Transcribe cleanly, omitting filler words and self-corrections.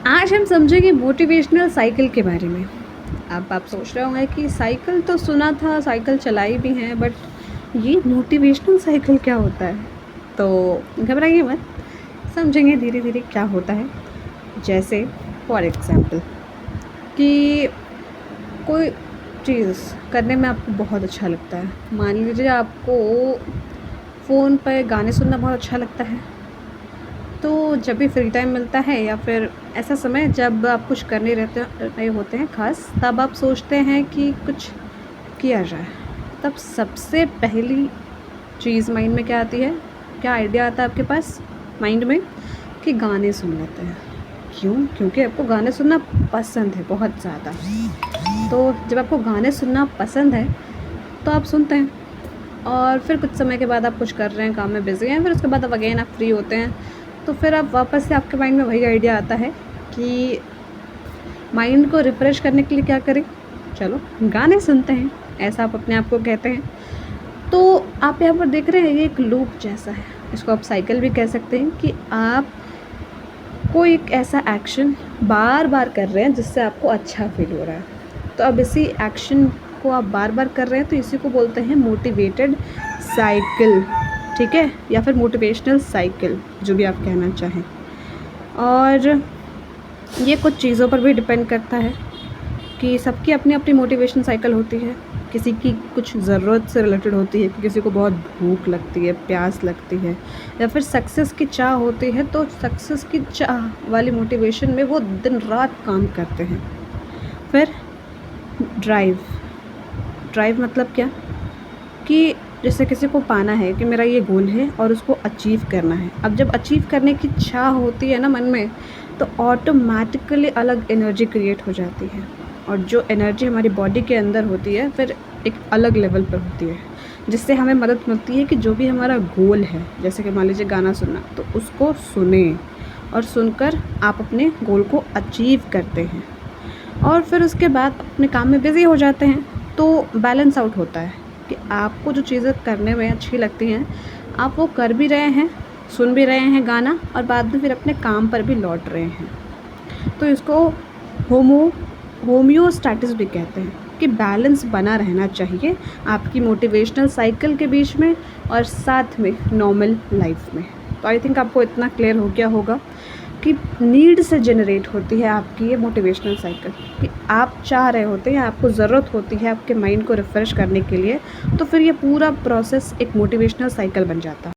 आज हम समझेंगे मोटिवेशनल साइकिल के बारे में। अब आप सोच रहे होंगे कि साइकिल तो सुना था, साइकिल चलाई भी हैं, बट ये मोटिवेशनल साइकिल क्या होता है? तो घबराइए मत, समझेंगे धीरे धीरे क्या होता है। जैसे फॉर एग्ज़ाम्पल कि कोई चीज़ करने में आपको बहुत अच्छा लगता है। मान लीजिए आपको फ़ोन पर गाने सुनना बहुत अच्छा लगता है, तो जब भी फ्री टाइम मिलता है या फिर ऐसा समय जब आप कुछ कर नहीं रहे होते हैं ख़ास, तब आप सोचते हैं कि कुछ किया जाए। तब सबसे पहली चीज़ माइंड में क्या आती है? क्या आइडिया आता है आपके पास माइंड में? कि गाने सुन लेते हैं। क्यों? क्योंकि आपको गाने सुनना पसंद है बहुत ज़्यादा। तो जब आपको गाने सुनना पसंद है तो आप सुनते हैं, और फिर कुछ समय के बाद आप कुछ कर रहे हैं, काम में बिज़ी हैं, फिर उसके बाद अब अगेन आप फ्री होते हैं, तो फिर आप वापस से आपके माइंड में वही आइडिया आता है कि माइंड को रिफ़्रेश करने के लिए क्या करें? चलो गाने सुनते हैं, ऐसा आप अपने आप को कहते हैं। तो आप यहाँ पर देख रहे हैं ये एक लूप जैसा है, इसको आप साइकिल भी कह सकते हैं कि आप कोई एक ऐसा एक्शन बार-बार कर रहे हैं जिससे आपको अच्छा फ़ील हो रहा है। तो अब इसी एक्शन को आप बार-बार कर रहे हैं, तो इसी को बोलते हैं मोटिवेटेड साइकिल, ठीक है? या फिर मोटिवेशनल साइकिल, जो भी आप कहना चाहें। और ये कुछ चीज़ों पर भी डिपेंड करता है कि सबकी अपनी-अपनी मोटिवेशन साइकिल होती है। किसी की कुछ ज़रूरत से रिलेटेड होती है, किसी को बहुत भूख लगती है, प्यास लगती है, या फिर सक्सेस की चाह होती है, तो सक्सेस की चाह वाली मोटिवेशन में वो दिन-रात काम करते हैं। फिर ड्राइव, ड्राइव मतलब क्या? कि जैसे किसी को पाना है कि मेरा ये गोल है और उसको अचीव करना है। अब जब अचीव करने की चाह होती है ना मन में, तो ऑटोमेटिकली अलग एनर्जी क्रिएट हो जाती है, और जो एनर्जी हमारी बॉडी के अंदर होती है फिर एक अलग लेवल पर होती है, जिससे हमें मदद मिलती है कि जो भी हमारा गोल है, जैसे कि मान लीजिए गाना सुनना, तो उसको सुनें और सुनकर आप अपने गोल को अचीव करते हैं, और फिर उसके बाद अपने काम में बिज़ी हो जाते हैं। तो बैलेंस आउट होता है कि आपको जो चीज़ें करने में अच्छी लगती हैं, आप वो कर भी रहे हैं, सुन भी रहे हैं गाना, और बाद में फिर अपने काम पर भी लौट रहे हैं। तो इसको होमियोस्टैटिस भी कहते हैं कि बैलेंस बना रहना चाहिए आपकी मोटिवेशनल साइकिल के बीच में और साथ में नॉर्मल लाइफ में। तो आई थिंक आपको इतना क्लियर हो गया होगा कि नीड से जनरेट होती है आपकी ये मोटिवेशनल साइकिल, कि आप चाह रहे होते हैं, आपको ज़रूरत होती है आपके माइंड को रिफ़्रेश करने के लिए, तो फिर ये पूरा प्रोसेस एक मोटिवेशनल साइकिल बन जाता है।